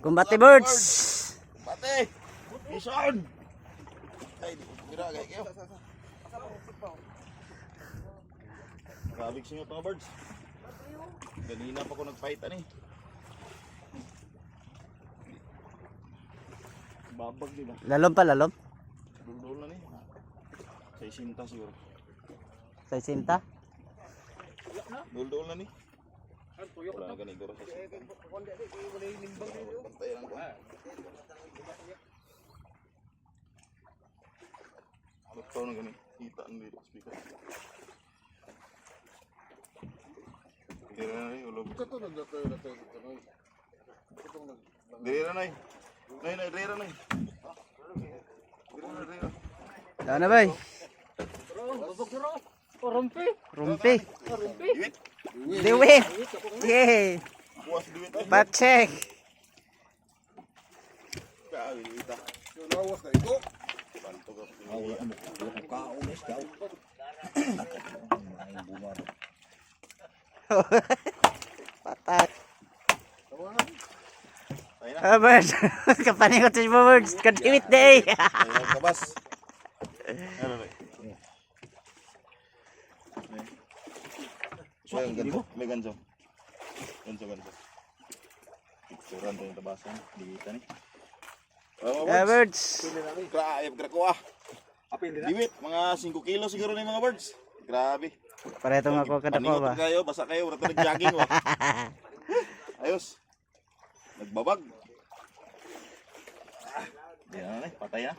Kumbate birds. Bate! Mission! Ay, gira kay kayo. Grabe singot mga birds. Ganina pa ko nag-fight ani. Babag di ba? Lalom pa, lalom. Dul-dul na ni. Sa isinta siguro. Sa isinta. Dul-dul na ni. Wala na ganito sa isinta. Pantay lang ko. Ito na ganito. Kita ang dito speaker. Diri na ni ulog. Diri na nay. Nay, diri na nay. Saan na bay? Rumpi. Rumpi. Diwit. Diwit. Yay. Puas diwit ay. Pacheck. Kaawi ita. Lawas na ito. Banto ka. Kaunis daw. Patay. Ayun na. Ah, birds. Kapaningot sa birds. Kadiwit day. Ayun kabas. Ano na? So, yung ganso. May ganso. Ganso. Picturean to yung tabasan. Dita ni. Ah, birds. Grabe, grabe ah. Diwit, mga 5 kilo siguro na yung mga birds. Grabe. Pareto nga ako kada ko Paningot ba. kayo, basa kayo. Wala tayo nag-jogging wa. Ayos. Nagbabag. Yan na, patay na.